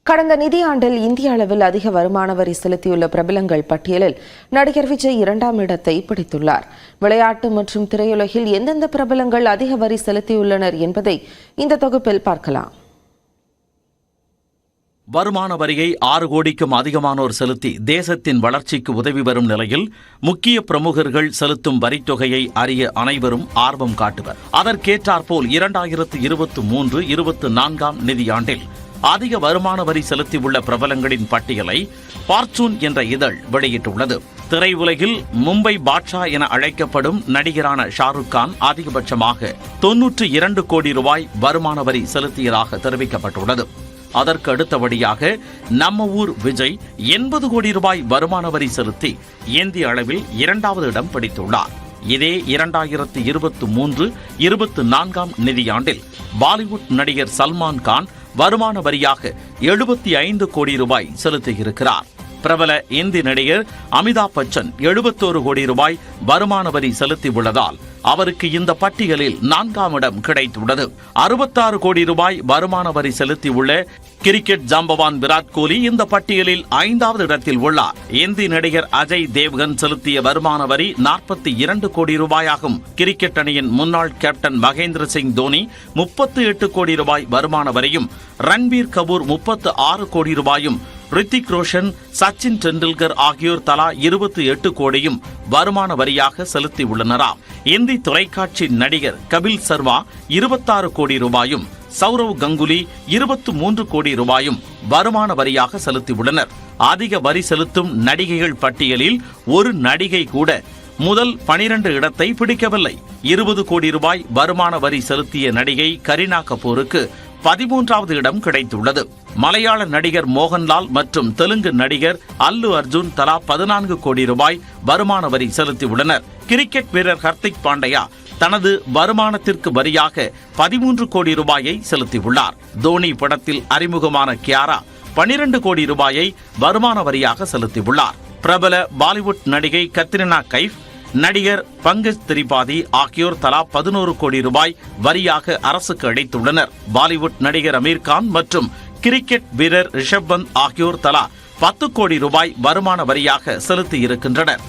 கடந்த நிதியாண்டில் இந்திய அளவில் அதிக வருமான வரி செலுத்தியுள்ள பிரபலங்கள் பட்டியலில் நடிகர் விஜய் 2ஆம் இடத்தை பிடித்துள்ளார். விளையாட்டு மற்றும் திரையுலகில் எந்தெந்த பிரபலங்கள் அதிக வரி செலுத்தியுள்ளனர் என்பதை இந்த தொகுப்பில் பார்க்கலாம். வருமான வரியை 6 கோடிக்கும் அதிகமானோர் செலுத்தி தேசத்தின் வளர்ச்சிக்கு உதவி வரும் நிலையில் முக்கிய பிரமுகர்கள் செலுத்தும் வரித்தொகையை அறிய அனைவரும் ஆர்வம் காட்டுவர். அதற்கேற்றாற்போல் 2023-24 நிதியாண்டில் அதிக வருமான வரி செலுத்தியுள்ள பிரபலங்களின் பட்டியலை பார்ச்சூன் என்ற இதழ் வெளியிட்டுள்ளது. திரையுலகில் மும்பை பாட்ஷா என அழைக்கப்படும் நடிகரான ஷாருக் கான் அதிகபட்சமாக 92 கோடி ரூபாய் வருமான வரி செலுத்தியதாக தெரிவிக்கப்பட்டுள்ளது. அதற்கு அடுத்தபடியாக நம்ம ஊர் விஜய் 80 கோடி ரூபாய் வருமான வரி செலுத்தி இந்திய அளவில் 2வது இடம் பிடித்துள்ளார். இதே 2023-24 நிதியாண்டில் பாலிவுட் நடிகர் சல்மான் கான் வருமான வரியாக 75 கோடி ரூபாய் செலுத்தியிருக்கிறார். பிரபல இந்தி நடிகர் அமிதாப் பச்சன் 71 கோடி ரூபாய் வருமான வரி செலுத்தியுள்ளதால் அவருக்கு இந்த பட்டியலில் 4ஆம் இடம் கிடைத்துள்ளது. 66 கோடி ரூபாய் வருமான வரி செலுத்தியுள்ள கிரிக்கெட் ஜாம்பவான் விராட் கோலி இந்த பட்டியலில் 5வது இடத்தில் உள்ளார். இந்தி நடிகர் அஜய் தேவ்கன் செலுத்திய வருமான வரி 42 கோடி ரூபாயாகும். கிரிக்கெட் அணியின் முன்னாள் கேப்டன் மகேந்திர சிங் தோனி 38 கோடி ரூபாய் வருமான வரியும், ரன்பீர் கபூர் 36 கோடி ரூபாயும், ரித்திக் ரோஷன், சச்சின் டெண்டுல்கர் ஆகியோர் தலா 28 கோடியும் வருமான வரியாக செலுத்தியுள்ளனராம். இந்தி தொலைக்காட்சி நடிகர் கபில் சர்மா 26 கோடி ரூபாயும், சௌரவ் கங்குலி 23 கோடி ரூபாயும் வருமான வரியாக செலுத்தியுள்ளனர். அதிக வரி செலுத்தும் நடிகைகள் பட்டியலில் ஒரு நடிகை கூட முதல் 12 இடத்தை பிடிக்கவில்லை. 20 கோடி ரூபாய் வருமான வரி செலுத்திய நடிகை கரீனா கபூருக்கு 13வது இடம் கிடைத்துள்ளது. மலையாள நடிகர் மோகன்லால் மற்றும் தெலுங்கு நடிகர் அல்லு அர்ஜுன் தலா 14 கோடி ரூபாய் வருமான வரி செலுத்தியுள்ளனர். கிரிக்கெட் வீரர் ஹர்திக் பாண்டியா தனது வருமானத்திற்கு வரியாக 13 கோடி ரூபாயை செலுத்தியுள்ளார். தோனி படத்தில் அறிமுகமான கியாரா 12 கோடி ரூபாயை வருமான வரியாக செலுத்தியுள்ளார். பிரபல பாலிவுட் நடிகை கத்ரினா கைஃப், நடிகர் பங்கஜ் திரிபாதி ஆகியோர் தலா 11 கோடி ரூபாய் வரியாக அரசுக்கு அளித்துள்ளனர். பாலிவுட் நடிகர் அமீர்கான் மற்றும் கிரிக்கெட் வீரர் ரிஷப் பந்த் ஆகியோர் தலா 10 கோடி ரூபாய் வருமான வரியாக செலுத்தியிருக்கின்றனர்.